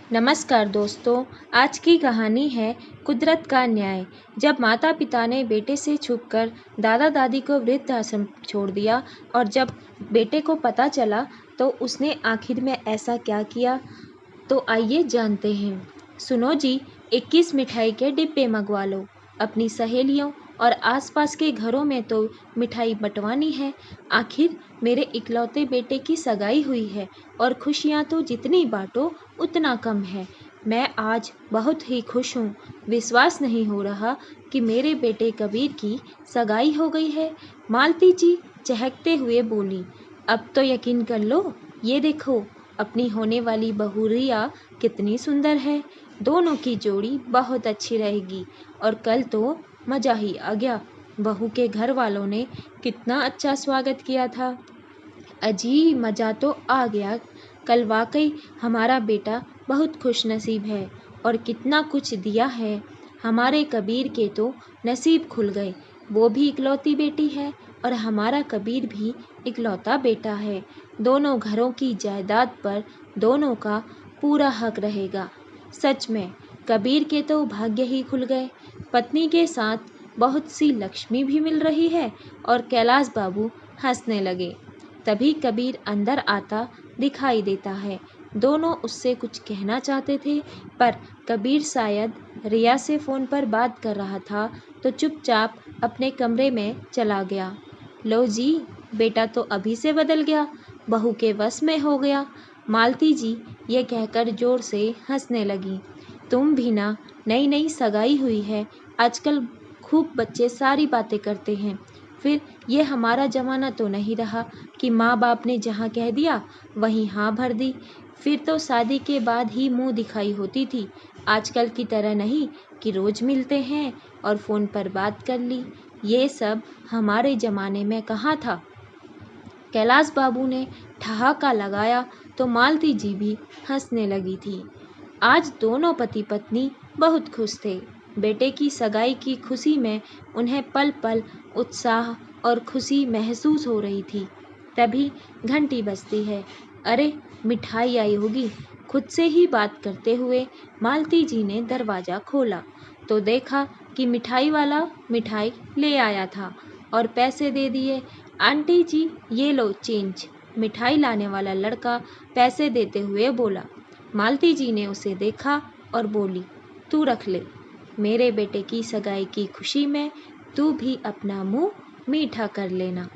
नमस्कार दोस्तों। आज की कहानी है कुदरत का न्याय। जब माता पिता ने बेटे से छुपकर दादा दादी को वृद्ध आश्रम छोड़ दिया और जब बेटे को पता चला तो उसने आखिर में ऐसा क्या किया, तो आइए जानते हैं। सुनो जी, 21 मिठाई के डिब्बे मंगवा लो। अपनी सहेलियों और आसपास के घरों में तो मिठाई बंटवानी है। आखिर मेरे इकलौते बेटे की सगाई हुई है और खुशियाँ तो जितनी बांटो उतना कम है। मैं आज बहुत ही खुश हूँ। विश्वास नहीं हो रहा कि मेरे बेटे कबीर की सगाई हो गई है। मालती जी चहकते हुए बोली, अब तो यकीन कर लो। ये देखो, अपनी होने वाली बहू रिया कितनी सुंदर है। दोनों की जोड़ी बहुत अच्छी रहेगी और कल तो मज़ा ही आ गया। बहू के घर वालों ने कितना अच्छा स्वागत किया था। अजी मज़ा तो आ गया। कल वाकई हमारा बेटा बहुत खुशनसीब है और कितना कुछ दिया है। हमारे कबीर के तो नसीब खुल गए। वो भी इकलौती बेटी है और हमारा कबीर भी इकलौता बेटा है। दोनों घरों की जायदाद पर दोनों का पूरा हक रहेगा। सच में कबीर के तो भाग्य ही खुल गए। पत्नी के साथ बहुत सी लक्ष्मी भी मिल रही है। और कैलाश बाबू हंसने लगे। तभी कबीर अंदर आता दिखाई देता है। दोनों उससे कुछ कहना चाहते थे, पर कबीर शायद रिया से फ़ोन पर बात कर रहा था, तो चुपचाप अपने कमरे में चला गया। लो जी, बेटा तो अभी से बदल गया, बहू के वश में हो गया। मालती जी ये कहकर जोर से हंसने लगी। तुम भी ना, नई नई सगाई हुई है, आजकल खूब बच्चे सारी बातें करते हैं। फिर ये हमारा ज़माना तो नहीं रहा कि माँ बाप ने जहाँ कह दिया वहीं हाँ भर दी। फिर तो शादी के बाद ही मुंह दिखाई होती थी। आजकल की तरह नहीं कि रोज़ मिलते हैं और फ़ोन पर बात कर ली। ये सब हमारे ज़माने में कहाँ था। कैलाश बाबू ने ठहाका लगाया तो मालती जी भी हंसने लगी थी। आज दोनों पति पत्नी बहुत खुश थे। बेटे की सगाई की खुशी में उन्हें पल पल उत्साह और खुशी महसूस हो रही थी। तभी घंटी बजती है। अरे, मिठाई आई होगी। खुद से ही बात करते हुए मालती जी ने दरवाज़ा खोला तो देखा कि मिठाई वाला मिठाई ले आया था और पैसे दे दिए। आंटी जी ये लो चेंज। मिठाई लाने वाला लड़का पैसे देते हुए बोला। मालती जी ने उसे देखा और बोली, तू रख ले। मेरे बेटे की सगाई की खुशी में तू भी अपना मुंह मीठा कर लेना।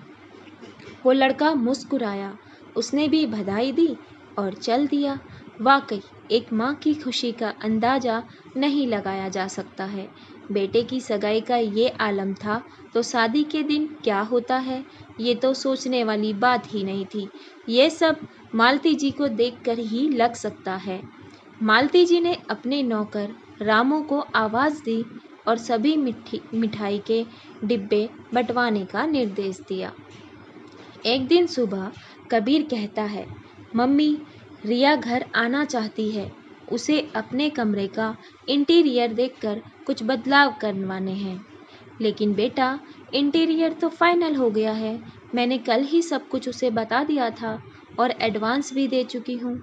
वो लड़का मुस्कुराया। उसने भी बधाई दी और चल दिया। वाकई एक माँ की खुशी का अंदाज़ा नहीं लगाया जा सकता है। बेटे की सगाई का ये आलम था तो शादी के दिन क्या होता है, ये तो सोचने वाली बात ही नहीं थी। ये सब मालती जी को देखकर ही लग सकता है। मालती जी ने अपने नौकर रामू को आवाज़ दी और सभी मिठाई के डिब्बे बंटवाने का निर्देश दिया। एक दिन सुबह कबीर कहता है, मम्मी, रिया घर आना चाहती है। उसे अपने कमरे का इंटीरियर देखकर कुछ बदलाव करवाने हैं। लेकिन बेटा, इंटीरियर तो फाइनल हो गया है। मैंने कल ही सब कुछ उसे बता दिया था और एडवांस भी दे चुकी हूँ।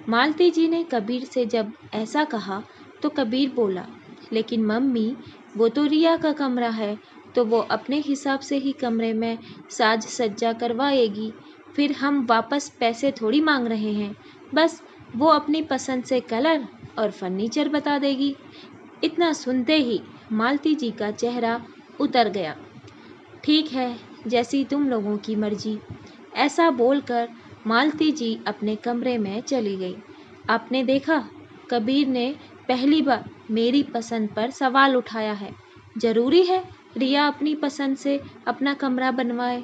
मालती जी ने कबीर से जब ऐसा कहा तो कबीर बोला, लेकिन मम्मी, वो तो रिया का कमरा है, तो वो अपने हिसाब से ही कमरे में साज सज्जा करवाएगी। फिर हम वापस पैसे थोड़ी मांग रहे हैं। बस वो अपनी पसंद से कलर और फर्नीचर बता देगी। इतना सुनते ही मालती जी का चेहरा उतर गया। ठीक है, जैसी तुम लोगों की मर्जी। ऐसा बोलकर मालती जी अपने कमरे में चली गई। आपने देखा, कबीर ने पहली बार मेरी पसंद पर सवाल उठाया है। ज़रूरी है रिया अपनी पसंद से अपना कमरा बनवाए।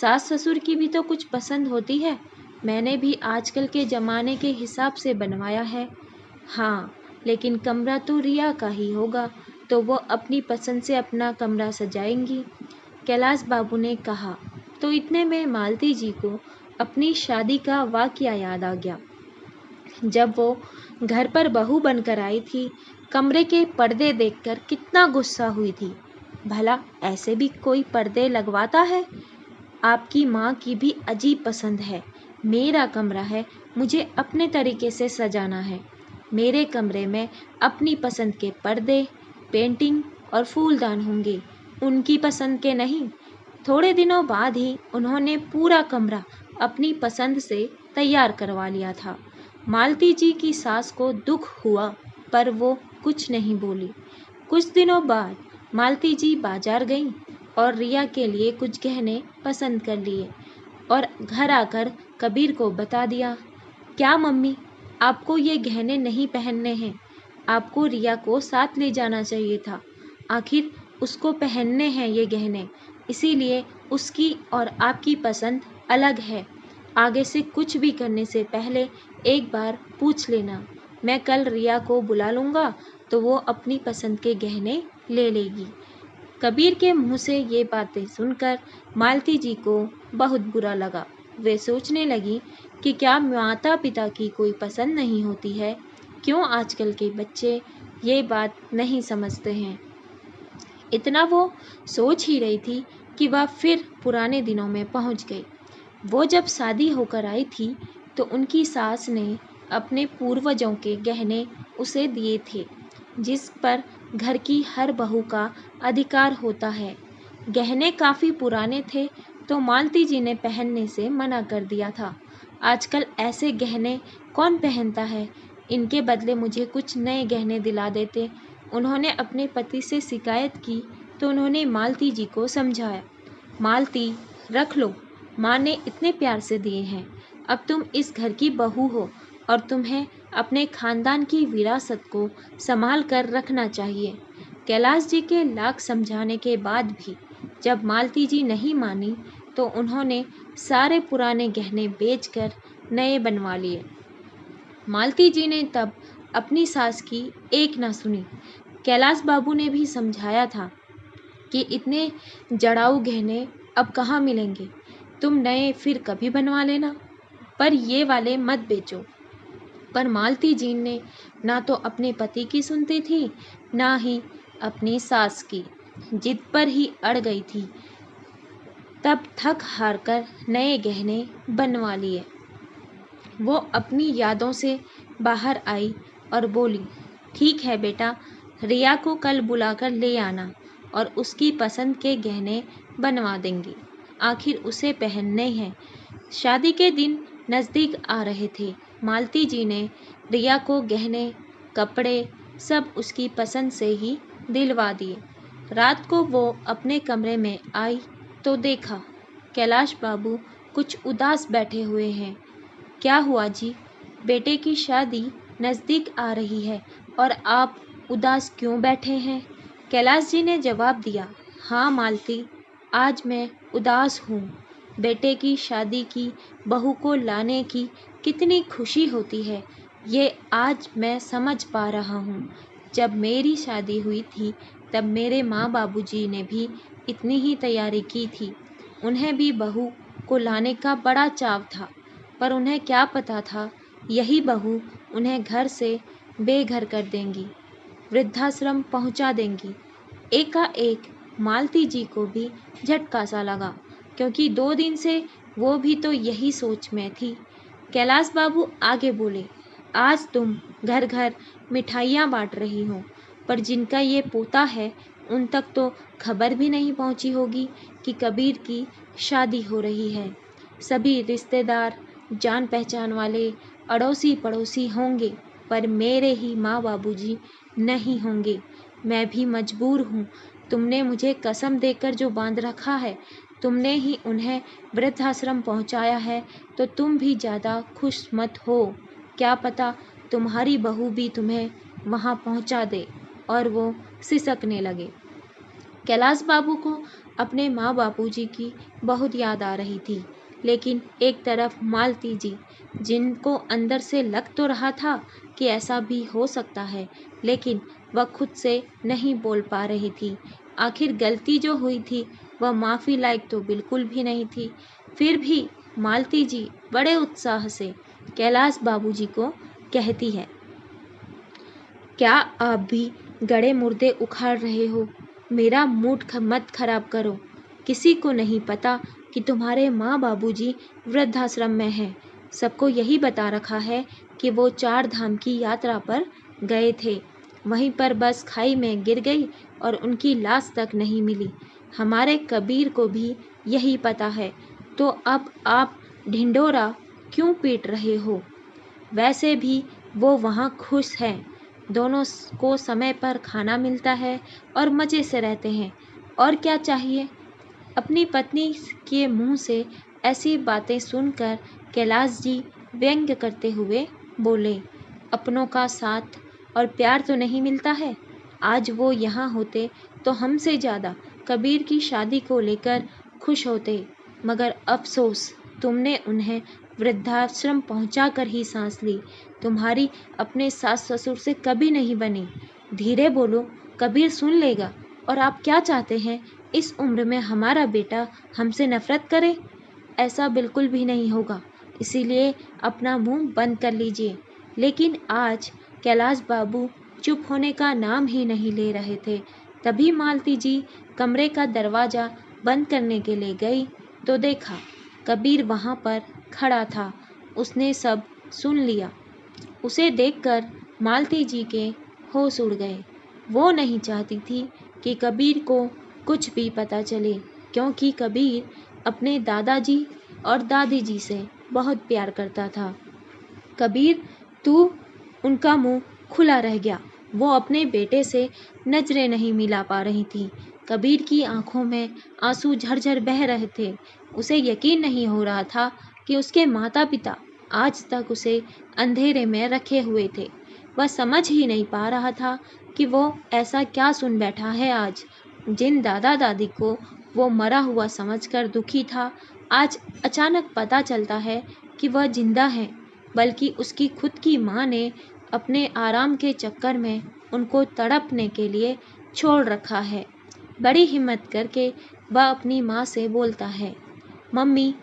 सास ससुर की भी तो कुछ पसंद होती है। मैंने भी आजकल के ज़माने के हिसाब से बनवाया है। हाँ, लेकिन कमरा तो रिया का ही होगा, तो वो अपनी पसंद से अपना कमरा सजाएंगी। कैलाश बाबू ने कहा। तो इतने में मालती जी को अपनी शादी का वाकया याद आ गया। जब वो घर पर बहू बनकर आई थी, कमरे के पर्दे देखकर कितना गुस्सा हुई थी। भला ऐसे भी कोई पर्दे लगवाता है। आपकी माँ की भी अजीब पसंद है। मेरा कमरा है, मुझे अपने तरीके से सजाना है। मेरे कमरे में अपनी पसंद के पर्दे, पेंटिंग और फूलदान होंगे, उनकी पसंद के नहीं। थोड़े दिनों बाद ही उन्होंने पूरा कमरा अपनी पसंद से तैयार करवा लिया था। मालती जी की सास को दुख हुआ, पर वो कुछ नहीं बोली। कुछ दिनों बाद मालती जी बाजार गईं और रिया के लिए कुछ गहने पसंद कर लिए और घर आकर कबीर को बता दिया। क्या मम्मी, आपको ये गहने नहीं पहनने हैं, आपको रिया को साथ ले जाना चाहिए था। आखिर उसको पहनने हैं ये गहने, इसीलिए उसकी और आपकी पसंद अलग है। आगे से कुछ भी करने से पहले एक बार पूछ लेना। मैं कल रिया को बुला लूँगा तो वो अपनी पसंद के गहने ले लेगी। कबीर के मुंह से ये बातें सुनकर मालती जी को बहुत बुरा लगा। वे सोचने लगी कि क्या माता पिता की कोई पसंद नहीं होती है? क्यों आजकल के बच्चे ये बात नहीं समझते हैं? इतना वो सोच ही रही थी कि वह फिर पुराने दिनों में पहुंच गई। वो जब शादी होकर आई थी तो उनकी सास ने अपने पूर्वजों के गहने उसे दिए थे, जिस पर घर की हर बहू का अधिकार होता है। गहने काफ़ी पुराने थे तो मालती जी ने पहनने से मना कर दिया था। आजकल ऐसे गहने कौन पहनता है? इनके बदले मुझे कुछ नए गहने दिला देते। उन्होंने अपने पति से शिकायत की तो उन्होंने मालती जी को समझाया। मालती, रख लो, माँ ने इतने प्यार से दिए हैं। अब तुम इस घर की बहू हो और तुम्हें अपने खानदान की विरासत को संभाल कर रखना चाहिए। कैलाश जी के लाख समझाने के बाद भी जब मालती जी नहीं मानी तो उन्होंने सारे पुराने गहने बेचकर नए बनवा लिए। मालती जी ने तब अपनी सास की एक ना सुनी। कैलाश बाबू ने भी समझाया था कि इतने जड़ाऊ गहने अब कहाँ मिलेंगे, तुम नए फिर कभी बनवा लेना, पर ये वाले मत बेचो। पर मालती जी ने ना तो अपने पति की सुनती थी, ना ही अपनी सास की। जिद पर ही अड़ गई थी। तब थक हार कर नए गहने बनवा लिए। वो अपनी यादों से बाहर आई और बोली, ठीक है बेटा, रिया को कल बुलाकर ले आना और उसकी पसंद के गहने बनवा देंगी। आखिर उसे पहनने हैं। शादी के दिन नज़दीक आ रहे थे। मालती जी ने रिया को गहने, कपड़े सब उसकी पसंद से ही दिलवा दिए। रात को वो अपने कमरे में आई तो देखा कैलाश बाबू कुछ उदास बैठे हुए हैं। क्या हुआ जी? बेटे की शादी नज़दीक आ रही है और आप उदास क्यों बैठे हैं? कैलाश जी ने जवाब दिया, हाँ मालती, आज मैं उदास हूँ। बेटे की शादी की बहू को लाने की कितनी खुशी होती है, ये आज मैं समझ पा रहा हूँ। जब मेरी शादी हुई थी तब मेरे माँ बाबूजी ने भी इतनी ही तैयारी की थी। उन्हें भी बहू को लाने का बड़ा चाव था, पर उन्हें क्या पता था यही बहू उन्हें घर से बेघर कर देंगी, वृद्धाश्रम पहुंचा देंगी। एकाएक मालती जी को भी झटका सा लगा, क्योंकि 2 दिन से वो भी तो यही सोच में थी। कैलाश बाबू आगे बोले, आज तुम घर घर मिठाइयाँ बांट रही हो, पर जिनका ये पोता है उन तक तो खबर भी नहीं पहुंची होगी कि कबीर की शादी हो रही है। सभी रिश्तेदार, जान पहचान वाले, अड़ोसी पड़ोसी होंगे, पर मेरे ही माँ बाबूजी नहीं होंगे। मैं भी मजबूर हूँ। तुमने मुझे कसम देकर जो बांध रखा है, तुमने ही उन्हें वृद्धाश्रम पहुँचाया है, तो तुम भी ज़्यादा खुश मत हो। क्या पता तुम्हारी बहू भी तुम्हें वहाँ पहुँचा दे। और वो सिसकने लगे। कैलाश बाबू को अपने माँ बापूजी की बहुत याद आ रही थी, लेकिन एक तरफ मालती जी, जिनको अंदर से लग तो रहा था कि ऐसा भी हो सकता है, लेकिन वह खुद से नहीं बोल पा रही थी। आखिर गलती जो हुई थी वह माफ़ी लायक तो बिल्कुल भी नहीं थी। फिर भी मालती जी बड़े उत्साह से कैलाश बाबूजी को कहती है, क्या आप भी गड़े मुर्दे उखाड़ रहे हो? मेरा मूड मत खराब करो। किसी को नहीं पता कि तुम्हारे माँ बाबूजी वृद्धाश्रम में हैं। सबको यही बता रखा है कि वो 4 धाम की यात्रा पर गए थे। वहीं पर बस खाई में गिर गई और उनकी लाश तक नहीं मिली। हमारे कबीर को भी यही पता है, तो अब आप ढिंढोरा क्यों पीट रहे हो? वैसे भी वो वहाँ खुश हैं, दोनों को समय पर खाना मिलता है और मज़े से रहते हैं, और क्या चाहिए? अपनी पत्नी के मुंह से ऐसी बातें सुनकर कैलाश जी व्यंग्य करते हुए बोले, अपनों का साथ और प्यार तो नहीं मिलता है। आज वो यहाँ होते तो हमसे ज़्यादा कबीर की शादी को लेकर खुश होते, मगर अफसोस तुमने उन्हें वृद्धाश्रम पहुंचाकर ही सांस ली। तुम्हारी अपने सास ससुर से कभी नहीं बनी। धीरे बोलो, कबीर सुन लेगा। और आप क्या चाहते हैं, इस उम्र में हमारा बेटा हमसे नफरत करे? ऐसा बिल्कुल भी नहीं होगा, इसीलिए अपना मुंह बंद कर लीजिए। लेकिन आज कैलाश बाबू चुप होने का नाम ही नहीं ले रहे थे। तभी मालती जी कमरे का दरवाज़ा बंद करने के लिए गई तो देखा कबीर वहाँ पर खड़ा था। उसने सब सुन लिया। उसे देखकर मालती जी के होश उड़ गए। वो नहीं चाहती थी कि कबीर को कुछ भी पता चले, क्योंकि कबीर अपने दादाजी और दादी जी से बहुत प्यार करता था। कबीर, तू उनका मुंह खुला रह गया। वो अपने बेटे से नजरें नहीं मिला पा रही थी। कबीर की आंखों में आंसू झरझर बह रहे थे। उसे यकीन नहीं हो रहा था कि उसके माता पिता आज तक उसे अंधेरे में रखे हुए थे। वह समझ ही नहीं पा रहा था कि वो ऐसा क्या सुन बैठा है आज। जिन दादा दादी को वो मरा हुआ समझकर दुखी था, आज अचानक पता चलता है कि वह जिंदा है, बल्कि उसकी खुद की माँ ने अपने आराम के चक्कर में उनको तड़पने के लिए छोड़ रखा है। बड़ी हिम्मत करके वह अपनी माँ से बोलता है, मम्मी,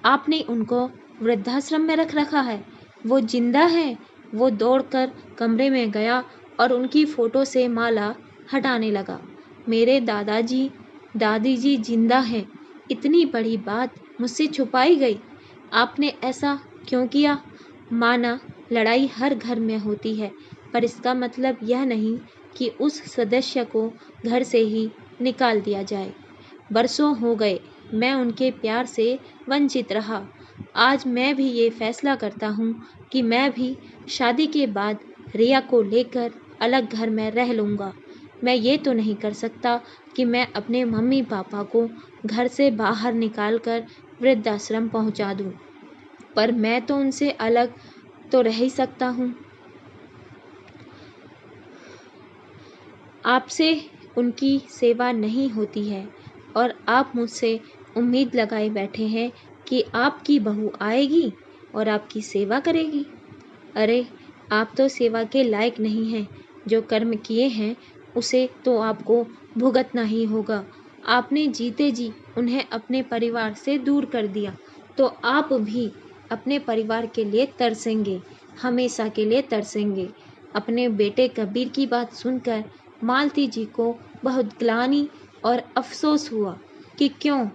आपने उनको वृद्धाश्रम में रख रखा है, वो जिंदा है। वो दौड़कर कमरे में गया और उनकी फ़ोटो से माला हटाने लगा। मेरे दादाजी दादी जी जिंदा हैं, इतनी बड़ी बात मुझसे छुपाई गई। आपने ऐसा क्यों किया? माना लड़ाई हर घर में होती है, पर इसका मतलब यह नहीं कि उस सदस्य को घर से ही निकाल दिया जाए। बरसों हो गए मैं उनके प्यार से वंचित रहा। आज मैं भी ये फैसला करता हूँ कि मैं भी शादी के बाद रिया को लेकर अलग घर में रह लूँगा। मैं ये तो नहीं कर सकता कि मैं अपने मम्मी पापा को घर से बाहर निकालकर वृद्धाश्रम पहुँचा दूँ, पर मैं तो उनसे अलग तो रह ही सकता हूँ। आपसे उनकी सेवा नहीं होती है और आप मुझसे उम्मीद लगाए बैठे हैं कि आपकी बहू आएगी और आपकी सेवा करेगी। अरे, आप तो सेवा के लायक नहीं हैं। जो कर्म किए हैं उसे तो आपको भुगतना ही होगा। आपने जीते जी उन्हें अपने परिवार से दूर कर दिया, तो आप भी अपने परिवार के लिए तरसेंगे, हमेशा के लिए तरसेंगे। अपने बेटे कबीर की बात सुनकर मालती जी को बहुत ग्लानि और अफसोस हुआ कि क्यों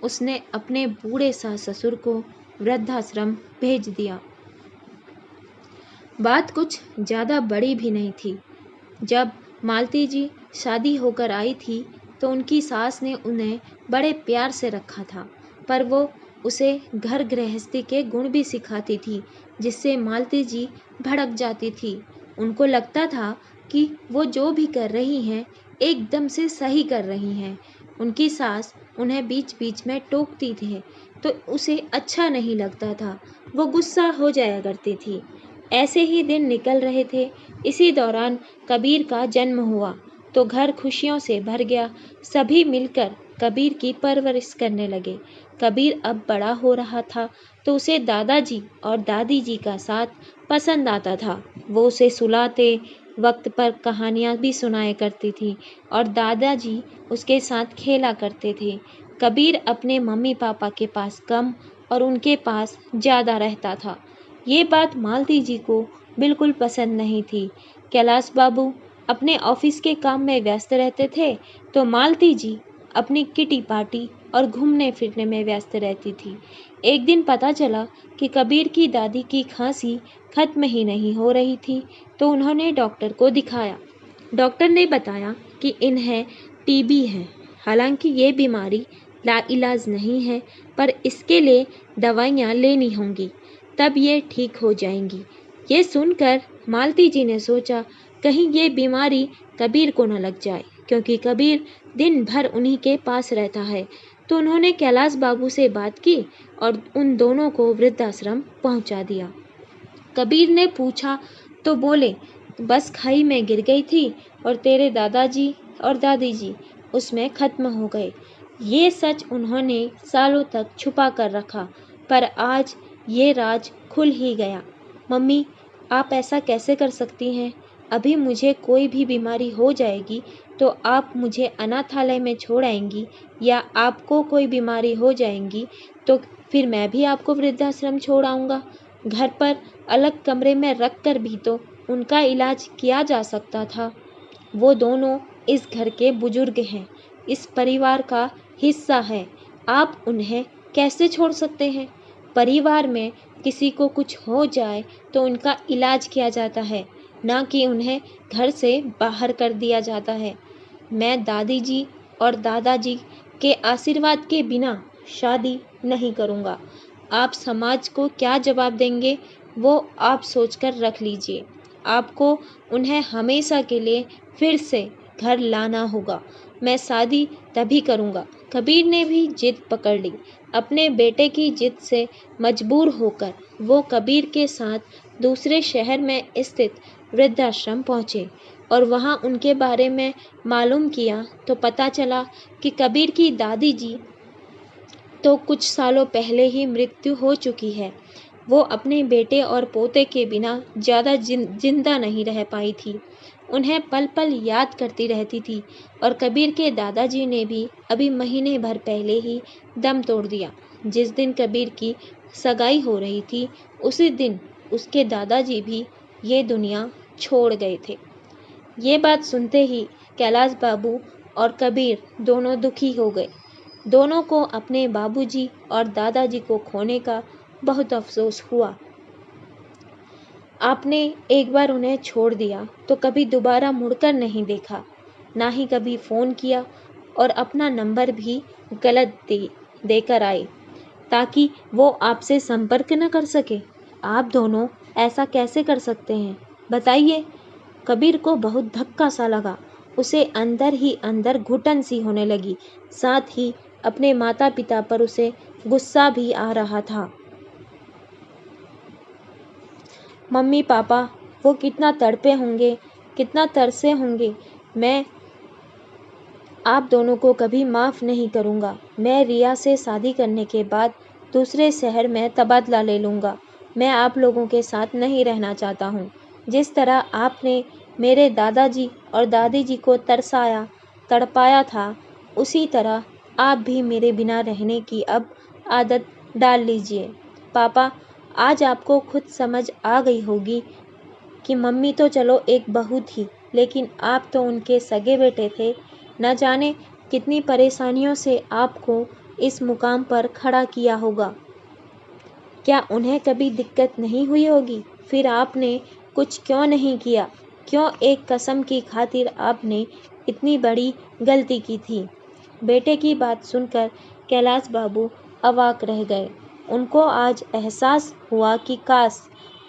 उसने अपने बूढ़े सास ससुर को वृद्धाश्रम भेज दिया। बात कुछ ज़्यादा बड़ी भी नहीं थी। जब मालती जी शादी होकर आई थी तो उनकी सास ने उन्हें बड़े प्यार से रखा था, पर वो उसे घर गृहस्थी के गुण भी सिखाती थी, जिससे मालती जी भड़क जाती थी। उनको लगता था कि वो जो भी कर रही हैं एकदम से सही कर रही हैं। उनकी सास उन्हें बीच बीच में टोकती थी तो उसे अच्छा नहीं लगता था, वो गुस्सा हो जाया करती थी। ऐसे ही दिन निकल रहे थे। इसी दौरान कबीर का जन्म हुआ तो घर खुशियों से भर गया। सभी मिलकर कबीर की परवरिश करने लगे। कबीर अब बड़ा हो रहा था तो उसे दादाजी और दादी जी का साथ पसंद आता था। वो उसे सुलाते वक्त पर कहानियाँ भी सुनाया करती थी और दादाजी उसके साथ खेला करते थे। कबीर अपने मम्मी पापा के पास कम और उनके पास ज़्यादा रहता था। ये बात मालती जी को बिल्कुल पसंद नहीं थी। कैलाश बाबू अपने ऑफिस के काम में व्यस्त रहते थे तो मालती जी अपनी किटी पार्टी और घूमने फिरने में व्यस्त रहती थी। एक दिन पता चला कि कबीर की दादी की खांसी खत्म ही नहीं हो रही थी, तो उन्होंने डॉक्टर को दिखाया। डॉक्टर ने बताया कि इन्हें टीबी है। हालांकि ये बीमारी लाइलाज नहीं है, पर इसके लिए दवाइयाँ लेनी होंगी, तब ये ठीक हो जाएंगी। ये सुनकर मालती जी ने सोचा, कहीं ये बीमारी कबीर को न लग जाए, क्योंकि कबीर दिन भर उन्हीं के पास रहता है। तो उन्होंने कैलाश बाबू से बात की और उन दोनों को वृद्धाश्रम पहुंचा दिया। कबीर ने पूछा तो बोले, बस खाई में गिर गई थी और तेरे दादाजी और दादी जी उसमें खत्म हो गए। ये सच उन्होंने सालों तक छुपा कर रखा, पर आज ये राज खुल ही गया। मम्मी, आप ऐसा कैसे कर सकती हैं? अभी मुझे कोई भी बीमारी हो जाएगी तो आप मुझे अनाथालय में छोड़ आएंगी, या आपको कोई बीमारी हो जाएगी तो फिर मैं भी आपको वृद्धाश्रम छोड़ आऊँगा। घर पर अलग कमरे में रख कर भी तो उनका इलाज किया जा सकता था। वो दोनों इस घर के बुजुर्ग हैं, इस परिवार का हिस्सा है। आप उन्हें कैसे छोड़ सकते हैं? परिवार में किसी को कुछ हो जाए तो उनका इलाज किया जाता है, ना कि उन्हें घर से बाहर कर दिया जाता है। मैं दादी जी और दादाजी के आशीर्वाद के बिना शादी नहीं करूँगा। आप समाज को क्या जवाब देंगे, वो आप सोचकर रख लीजिए। आपको उन्हें हमेशा के लिए फिर से घर लाना होगा। मैं शादी तभी करूँगा। कबीर ने भी जिद पकड़ ली। अपने बेटे की जिद से मजबूर होकर वो कबीर के साथ दूसरे शहर में स्थित वृद्धाश्रम पहुँचे और वहाँ उनके बारे में मालूम किया तो पता चला कि कबीर की दादी जी तो कुछ सालों पहले ही मृत्यु हो चुकी है। वो अपने बेटे और पोते के बिना ज़्यादा जिंदा नहीं रह पाई थी। उन्हें पल पल याद करती रहती थी। और कबीर के दादाजी ने भी अभी महीने भर पहले ही दम तोड़ दिया। जिस दिन कबीर की सगाई हो रही थी, उसी दिन उसके दादाजी भी ये दुनिया छोड़ गए थे। ये बात सुनते ही कैलाश बाबू और कबीर दोनों दुखी हो गए। दोनों को अपने बाबूजी और दादाजी को खोने का बहुत अफसोस हुआ। आपने एक बार उन्हें छोड़ दिया तो कभी दोबारा मुड़कर नहीं देखा, ना ही कभी फ़ोन किया, और अपना नंबर भी गलत देकर आए ताकि वो आपसे संपर्क न कर सके। आप दोनों ऐसा कैसे कर सकते हैं, बताइए? कबीर को बहुत धक्का सा लगा। उसे अंदर ही अंदर घुटन सी होने लगी। साथ ही अपने माता पिता पर उसे गुस्सा भी आ रहा था। मम्मी पापा वो कितना तड़पे होंगे, कितना तरसे होंगे। मैं आप दोनों को कभी माफ़ नहीं करूँगा। मैं रिया से शादी करने के बाद दूसरे शहर में तबादला ले लूँगा। मैं आप लोगों के साथ नहीं रहना चाहता हूँ। जिस तरह आपने मेरे दादाजी और दादी जी को तरसाया तड़पाया था, उसी तरह आप भी मेरे बिना रहने की अब आदत डाल लीजिए। पापा, आज आपको खुद समझ आ गई होगी कि मम्मी तो चलो एक बहू थी, लेकिन आप तो उनके सगे बेटे थे। न जाने कितनी परेशानियों से आपको इस मुकाम पर खड़ा किया होगा। क्या उन्हें कभी दिक्कत नहीं हुई होगी? फिर आपने कुछ क्यों नहीं किया? क्यों एक कसम की खातिर आपने इतनी बड़ी गलती की थी? बेटे की बात सुनकर कैलाश बाबू अवाक रह गए। उनको आज एहसास हुआ कि काश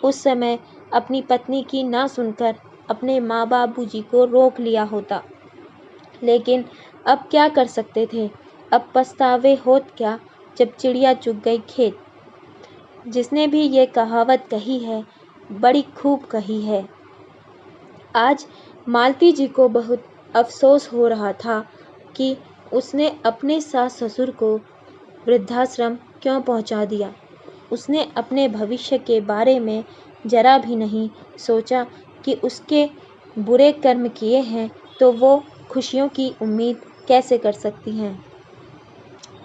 उस समय अपनी पत्नी की ना सुनकर अपने माँ बाबूजी को रोक लिया होता। लेकिन अब क्या कर सकते थे? अब पछतावे होत क्या जब चिड़िया चुग गई खेत। जिसने भी ये कहावत कही है, बड़ी खूब कही है। आज मालती जी को बहुत अफसोस हो रहा था कि उसने अपने सास ससुर को वृद्धाश्रम क्यों पहुंचा दिया। उसने अपने भविष्य के बारे में जरा भी नहीं सोचा कि उसके बुरे कर्म किए हैं तो वो खुशियों की उम्मीद कैसे कर सकती हैं।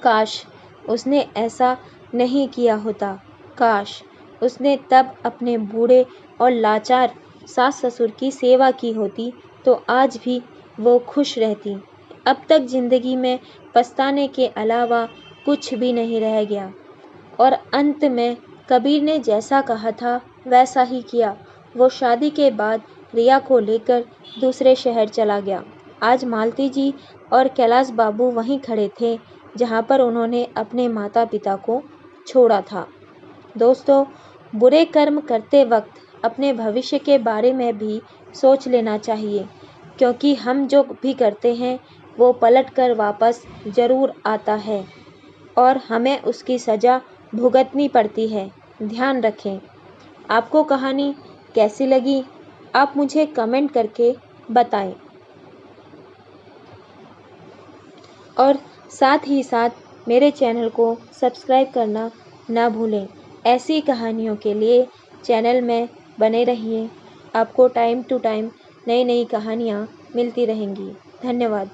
काश उसने ऐसा नहीं किया होता। काश उसने तब अपने बूढ़े और लाचार सास ससुर की सेवा की होती तो आज भी वो खुश रहती। अब तक जिंदगी में पछताने के अलावा कुछ भी नहीं रह गया। और अंत में कबीर ने जैसा कहा था वैसा ही किया। वो शादी के बाद रिया को लेकर दूसरे शहर चला गया। आज मालती जी और कैलाश बाबू वहीं खड़े थे जहाँ पर उन्होंने अपने माता पिता को छोड़ा था। दोस्तों, बुरे कर्म करते वक्त अपने भविष्य के बारे में भी सोच लेना चाहिए, क्योंकि हम जो भी करते हैं वो पलट कर वापस ज़रूर आता है और हमें उसकी सज़ा भुगतनी पड़ती है। ध्यान रखें। आपको कहानी कैसी लगी, आप मुझे कमेंट करके बताएं और साथ ही साथ मेरे चैनल को सब्सक्राइब करना ना भूलें। ऐसी कहानियों के लिए चैनल में बने रहिए। आपको टाइम टू टाइम नई नई कहानियाँ मिलती रहेंगी। धन्यवाद।